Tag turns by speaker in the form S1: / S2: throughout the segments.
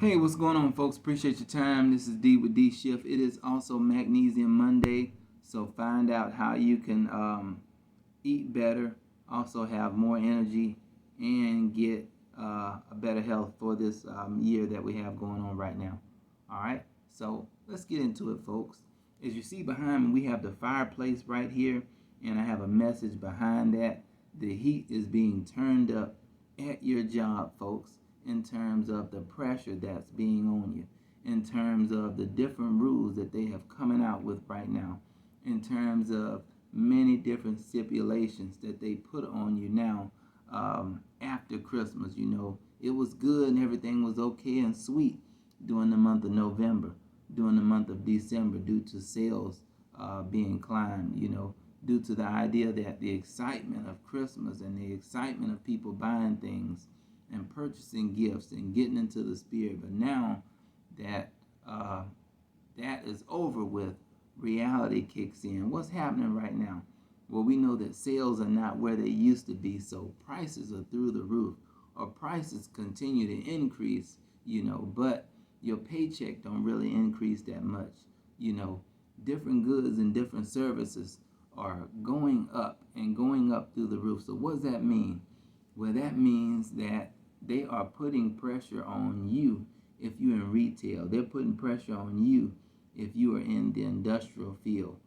S1: Hey, what's going on, folks? Appreciate your time. This is D with D Shift. It is also Magnesium Monday, so find out how you can eat better, also have more energy, and get a better health for this year that we have going on right now. All right, so let's get into it, folks. As you see behind me, we have the fireplace right here, and I have a message behind that. The heat is being turned up at your job, folks, in terms of the pressure that's being on you, in terms of the different rules that they have coming out with right now, in terms of many different stipulations that they put on you now after Christmas. It was good and everything was okay and sweet during the month of November, during the month of December, due to sales being climbed, due to the idea that the excitement of Christmas and the excitement of people buying things and purchasing gifts and getting into the spirit. But now that that is over with, reality kicks in. What's happening right now? Well, we know that sales are not where they used to be, so prices are through the roof, or prices continue to increase, but your paycheck don't really increase that much. You know, Different goods and different services are going up and going up through the roof. So what does that mean? Well, that means that they are putting pressure on you if you're in retail. They're putting pressure on you if you are in the industrial field.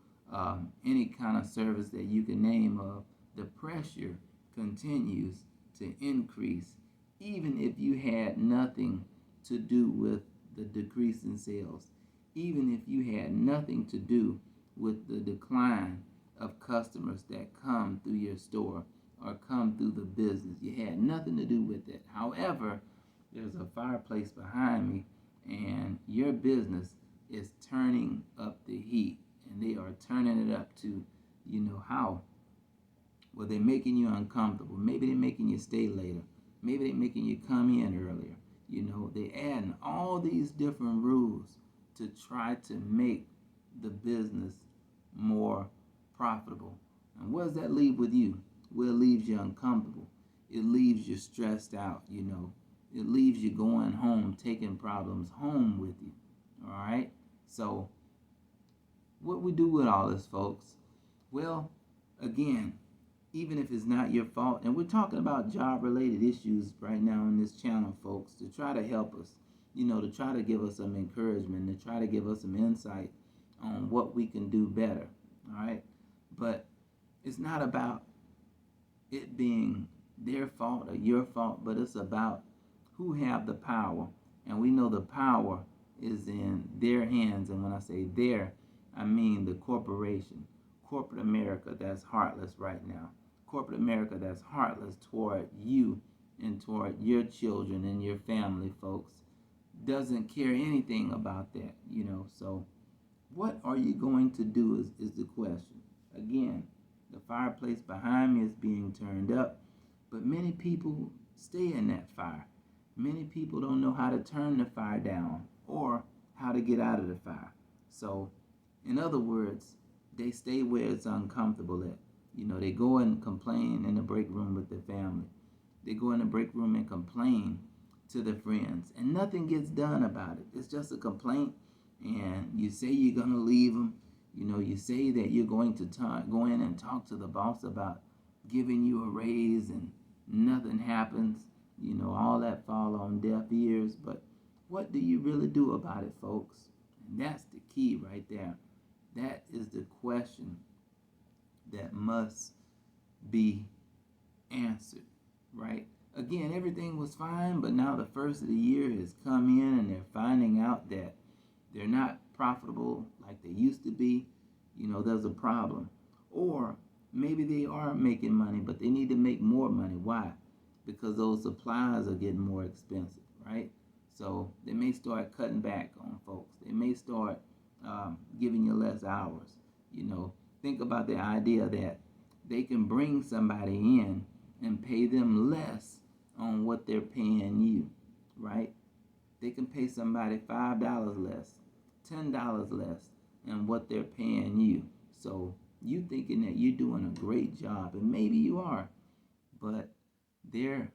S1: Any kind of service that you can name of, the pressure continues to increase, even if you had nothing to do with the decrease in sales, even if you had nothing to do with the decline of customers that come through your store or come through the business. You had nothing to do with it. However, there's a fireplace behind me, and your business is turning up the heat, and they are turning it up to, how? Well, they're making you uncomfortable. Maybe they're making you stay later. Maybe they're making you come in earlier. They're adding all these different rules to try to make the business more profitable. And what does that leave with you? Well, it leaves you uncomfortable. It leaves you stressed out. It leaves you going home, taking problems home with you. All right? So, what we do with all this, folks? Well, again, even if it's not your fault, and we're talking about job-related issues right now on this channel, folks, to try to help us, to try to give us some encouragement, to try to give us some insight on what we can do better, all right? But it's not about it being their fault or your fault, but it's about who have the power. And we know the power is in their hands. And when I say their, I mean the corporation, corporate America that's heartless right now. Corporate America that's heartless toward you and toward your children and your family, folks. Doesn't care anything about that. So what are you going to do is the question. Again, the fireplace behind me is being turned up, but many people stay in that fire. Many people don't know how to turn the fire down or how to get out of the fire. So, in other words, they stay where it's uncomfortable at. They go and complain in the break room with their family. They go in the break room and complain to their friends, and nothing gets done about it. It's just a complaint, and you say you're going to leave them. You say that you're going to go in and talk to the boss about giving you a raise, and nothing happens. All that fall on deaf ears. But what do you really do about it, folks? And that's the key right there. That is the question that must be answered, right? Again, everything was fine, but now the first of the year has come in and they're finding out that they're not profitable like they used to be. There's a problem. Or maybe they are making money, but they need to make more money. Why? Because those supplies are getting more expensive, right? So they may start cutting back on folks. They may start giving you less hours. Think about the idea that they can bring somebody in and pay them less on what they're paying you, right? They can pay somebody $5 less, $10 less than what they're paying you. So you thinking that you're doing a great job, and maybe you are, but there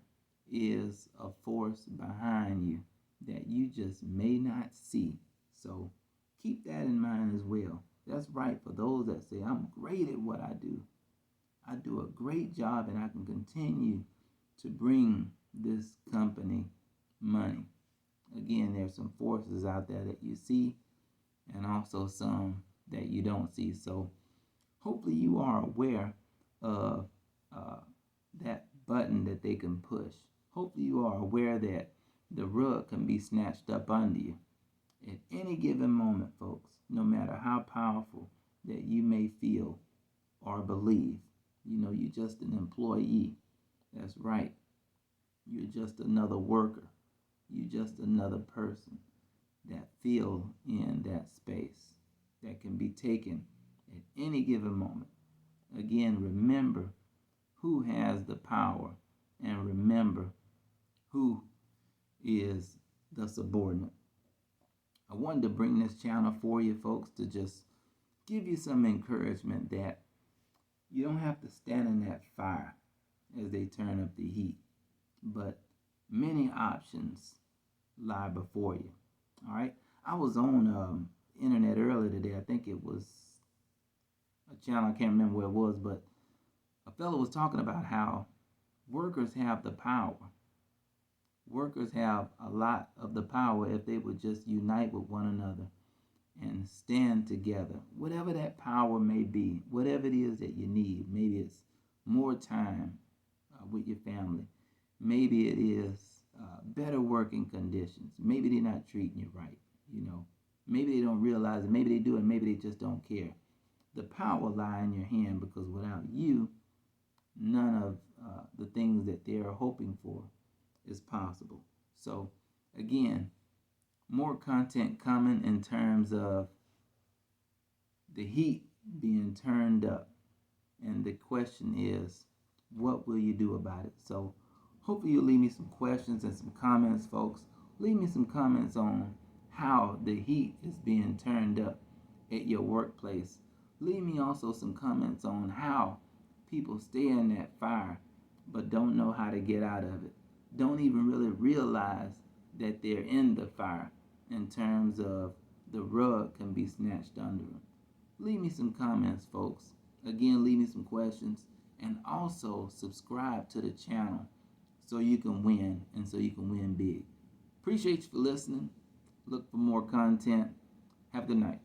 S1: is a force behind you that you just may not see. So keep that in mind as well. That's right for those that say, I'm great at what I do. I do a great job and I can continue to bring this company money. Again, there's some forces out there that you see and also some that you don't see. So hopefully you are aware of that button that they can push. Hopefully you are aware that the rug can be snatched up under you at any given moment, folks, no matter how powerful that you may feel or believe. You're just an employee. That's right. You're just another worker. You're just another person that feel in that space that can be taken at any given moment. Again, remember who has the power and remember who is the subordinate. I wanted to bring this channel for you folks to just give you some encouragement that you don't have to stand in that fire as they turn up the heat, but many options lie before you. All right. I was on internet earlier today. I think it was a channel. I can't remember where it was, but a fellow was talking about how workers have the power. Workers have a lot of the power if they would just unite with one another and stand together. Whatever that power may be, whatever it is that you need, maybe it's more time with your family. Maybe it is better working conditions. Maybe they're not treating you right. Maybe they don't realize it. Maybe they do, and maybe they just don't care. The power lies in your hand because without you, none of the things that they're hoping for is possible. So, again, more content coming in terms of the heat being turned up. And the question is, what will you do about it? So, hopefully you'll leave me some questions and some comments, folks. Leave me some comments on how the heat is being turned up at your workplace. Leave me also some comments on how people stay in that fire but don't know how to get out of it. Don't even really realize that they're in the fire in terms of the rug can be snatched under them. Leave me some comments, folks. Again, leave me some questions and also subscribe to the channel so you can win and so you can win big. Appreciate you for listening. Look for more content. Have a good night.